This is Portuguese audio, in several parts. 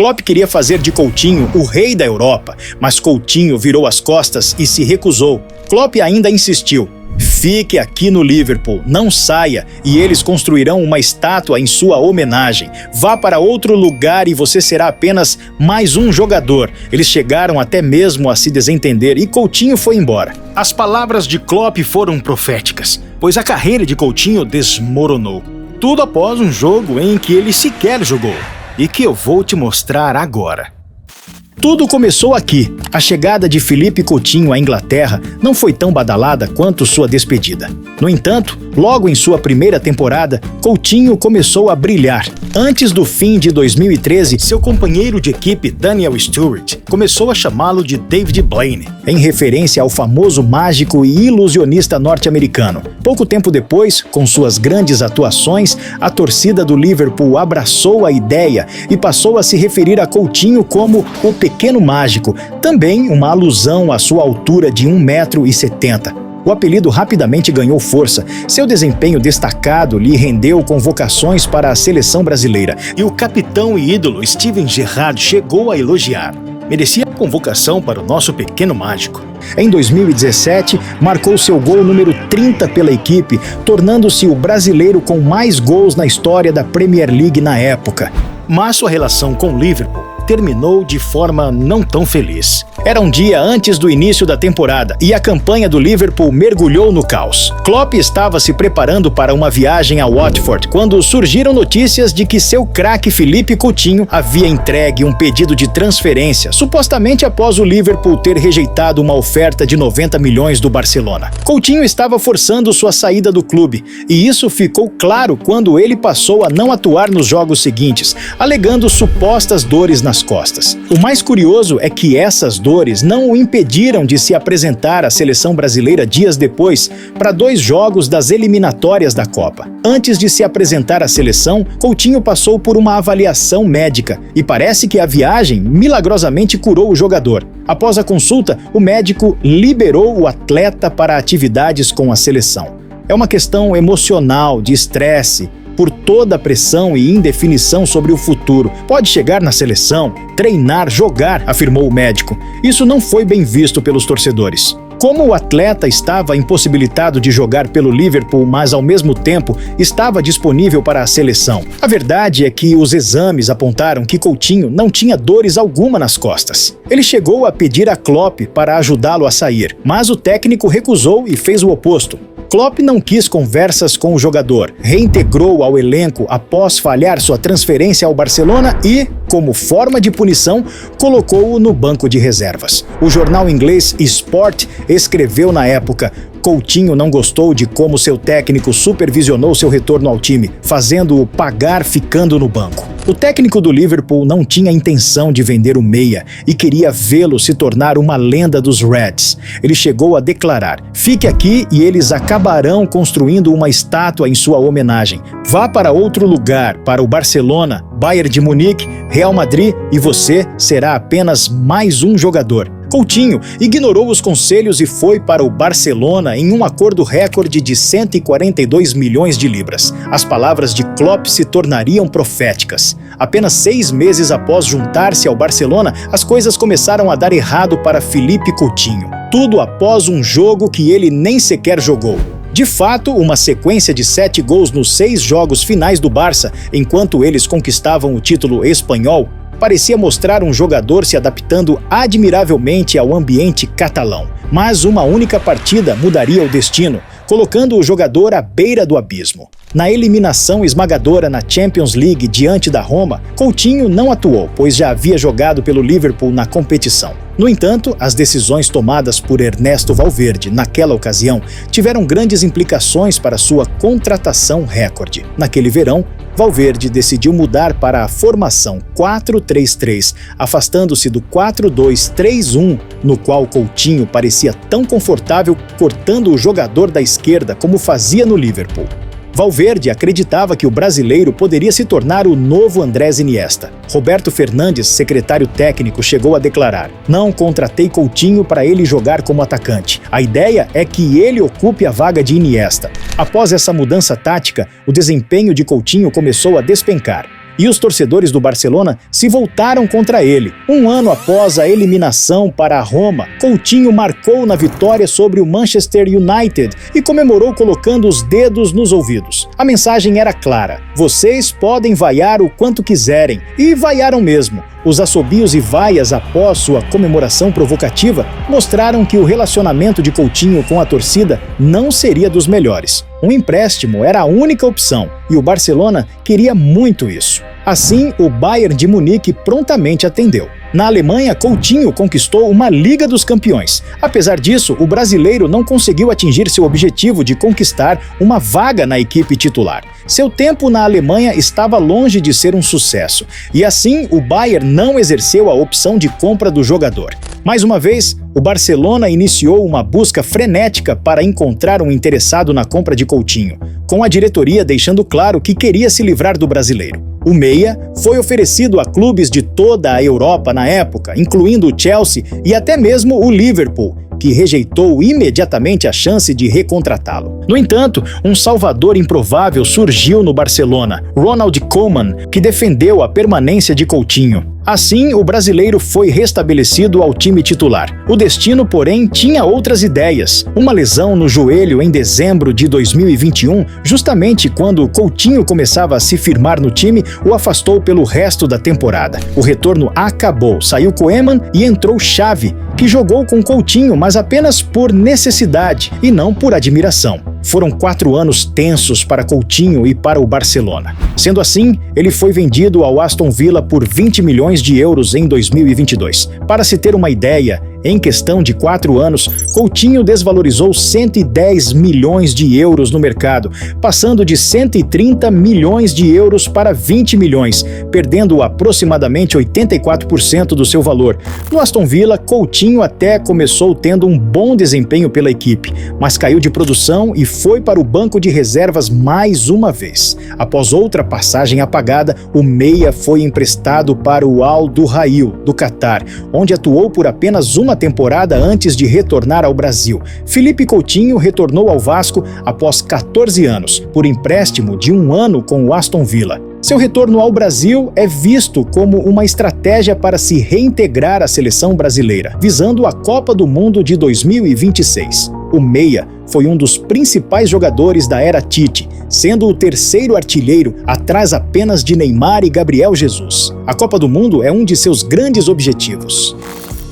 Klopp queria fazer de Coutinho o rei da Europa, mas Coutinho virou as costas e se recusou. Klopp ainda insistiu: fique aqui no Liverpool, não saia, e eles construirão uma estátua em sua homenagem. Vá para outro lugar e você será apenas mais um jogador. Eles chegaram até mesmo a se desentender e Coutinho foi embora. As palavras de Klopp foram proféticas, pois a carreira de Coutinho desmoronou. Tudo após um jogo em que ele sequer jogou, e que eu vou te mostrar agora. Tudo começou aqui. A chegada de Philippe Coutinho à Inglaterra não foi tão badalada quanto sua despedida. No entanto, logo em sua primeira temporada, Coutinho começou a brilhar. Antes do fim de 2013, seu companheiro de equipe, Daniel Sturridge, começou a chamá-lo de David Blaine, em referência ao famoso mágico e ilusionista norte-americano. Pouco tempo depois, com suas grandes atuações, a torcida do Liverpool abraçou a ideia e passou a se referir a Coutinho como o Pequeno Mágico, também uma alusão à sua altura de 1,70 m. O apelido rapidamente ganhou força. Seu desempenho destacado lhe rendeu convocações para a seleção brasileira, e o capitão e ídolo Steven Gerrard chegou a elogiar: merecia a convocação para o nosso pequeno mágico. Em 2017, marcou seu gol número 30 pela equipe, tornando-se o brasileiro com mais gols na história da Premier League na época. Mas sua relação com o Liverpool terminou de forma não tão feliz. Era um dia antes do início da temporada e a campanha do Liverpool mergulhou no caos. Klopp estava se preparando para uma viagem a Watford quando surgiram notícias de que seu craque Philippe Coutinho havia entregue um pedido de transferência, supostamente após o Liverpool ter rejeitado uma oferta de 90 milhões do Barcelona. Coutinho estava forçando sua saída do clube, e isso ficou claro quando ele passou a não atuar nos jogos seguintes, alegando supostas dores nas costas. O mais curioso é que essas dores não o impediram de se apresentar à seleção brasileira dias depois para 2 jogos das eliminatórias da Copa. Antes de se apresentar à seleção, Coutinho passou por uma avaliação médica e parece que a viagem milagrosamente curou o jogador. Após a consulta, o médico liberou o atleta para atividades com a seleção. É uma questão emocional, de estresse, por toda a pressão e indefinição sobre o futuro. Pode chegar na seleção, treinar, jogar, afirmou o médico. Isso não foi bem visto pelos torcedores. Como o atleta estava impossibilitado de jogar pelo Liverpool, mas ao mesmo tempo estava disponível para a seleção? A verdade é que os exames apontaram que Coutinho não tinha dores alguma nas costas. Ele chegou a pedir a Klopp para ajudá-lo a sair, mas o técnico recusou e fez o oposto. Klopp não quis conversas com o jogador, reintegrou ao elenco após falhar sua transferência ao Barcelona e, como forma de punição, colocou-o no banco de reservas. O jornal inglês Sport escreveu na época: Coutinho não gostou de como seu técnico supervisionou seu retorno ao time, fazendo-o pagar ficando no banco. O técnico do Liverpool não tinha intenção de vender o meia e queria vê-lo se tornar uma lenda dos Reds. Ele chegou a declarar: fique aqui e eles acabarão construindo uma estátua em sua homenagem. Vá para outro lugar, para o Barcelona, Bayern de Munique, Real Madrid, e você será apenas mais um jogador. Coutinho ignorou os conselhos e foi para o Barcelona em um acordo recorde de 142 milhões de libras. As palavras de Klopp se tornariam proféticas. Apenas 6 meses após juntar-se ao Barcelona, as coisas começaram a dar errado para Philippe Coutinho. Tudo após um jogo que ele nem sequer jogou. De fato, uma sequência de 7 gols nos 6 jogos finais do Barça, enquanto eles conquistavam o título espanhol, parecia mostrar um jogador se adaptando admiravelmente ao ambiente catalão. Mas uma única partida mudaria o destino, colocando o jogador à beira do abismo. Na eliminação esmagadora na Champions League diante da Roma, Coutinho não atuou, pois já havia jogado pelo Liverpool na competição. No entanto, as decisões tomadas por Ernesto Valverde naquela ocasião tiveram grandes implicações para sua contratação recorde. Naquele verão, Valverde decidiu mudar para a formação 4-3-3, afastando-se do 4-2-3-1, no qual Coutinho parecia tão confortável cortando o jogador da esquerda como fazia no Liverpool. Valverde acreditava que o brasileiro poderia se tornar o novo Andrés Iniesta. Roberto Fernandes, secretário técnico, chegou a declarar: não contratei Coutinho para ele jogar como atacante. A ideia é que ele ocupe a vaga de Iniesta. Após essa mudança tática, o desempenho de Coutinho começou a despencar. e os torcedores do Barcelona se voltaram contra ele. Um ano após a eliminação para a Roma, Coutinho marcou na vitória sobre o Manchester United e comemorou colocando os dedos nos ouvidos. A mensagem era clara: vocês podem vaiar o quanto quiserem, e vaiaram mesmo. Os assobios e vaias após sua comemoração provocativa mostraram que o relacionamento de Coutinho com a torcida não seria dos melhores. Um empréstimo era a única opção e o Barcelona queria muito isso. Assim, o Bayern de Munique prontamente atendeu. Na Alemanha, Coutinho conquistou uma Liga dos Campeões. Apesar disso, o brasileiro não conseguiu atingir seu objetivo de conquistar uma vaga na equipe titular. Seu tempo na Alemanha estava longe de ser um sucesso, e assim o Bayern não exerceu a opção de compra do jogador. Mais uma vez, o Barcelona iniciou uma busca frenética para encontrar um interessado na compra de Coutinho, com a diretoria deixando claro que queria se livrar do brasileiro. O meia foi oferecido a clubes de toda a Europa na época, incluindo o Chelsea e até mesmo o Liverpool, que rejeitou imediatamente a chance de recontratá-lo. No entanto, um salvador improvável surgiu no Barcelona, Ronald Koeman, que defendeu a permanência de Coutinho. Assim, o brasileiro foi restabelecido ao time titular. O destino, porém, tinha outras ideias. Uma lesão no joelho em dezembro de 2021, justamente quando Coutinho começava a se firmar no time, o afastou pelo resto da temporada. O retorno acabou, saiu Koeman e entrou Xavi, que jogou com Coutinho, mas apenas por necessidade e não por admiração. Foram 4 anos tensos para Coutinho e para o Barcelona. Sendo assim, ele foi vendido ao Aston Villa por 20 milhões de euros em 2022. Para se ter uma ideia, em questão de 4 anos, Coutinho desvalorizou 110 milhões de euros no mercado, passando de 130 milhões de euros para 20 milhões, perdendo aproximadamente 84% do seu valor. No Aston Villa, Coutinho até começou tendo um bom desempenho pela equipe, mas caiu de produção e foi para o banco de reservas mais uma vez. Após outra passagem apagada, o meia foi emprestado para o Al Duhail, do Catar, onde atuou por apenas uma temporada antes de retornar ao Brasil. Felipe Coutinho retornou ao Vasco após 14 anos, por empréstimo de 1 ano com o Aston Villa. Seu retorno ao Brasil é visto como uma estratégia para se reintegrar à seleção brasileira, visando a Copa do Mundo de 2026. O meia foi um dos principais jogadores da era Tite, sendo o 3º artilheiro atrás apenas de Neymar e Gabriel Jesus. A Copa do Mundo é um de seus grandes objetivos.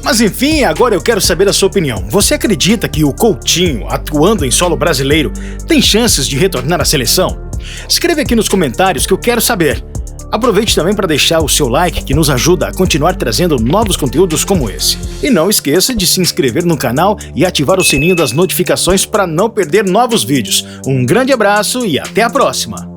Mas enfim, agora eu quero saber a sua opinião. Você acredita que o Coutinho, atuando em solo brasileiro, tem chances de retornar à seleção? Escreve aqui nos comentários que eu quero saber. Aproveite também para deixar o seu like, que nos ajuda a continuar trazendo novos conteúdos como esse. E não esqueça de se inscrever no canal e ativar o sininho das notificações para não perder novos vídeos. Um grande abraço e até a próxima!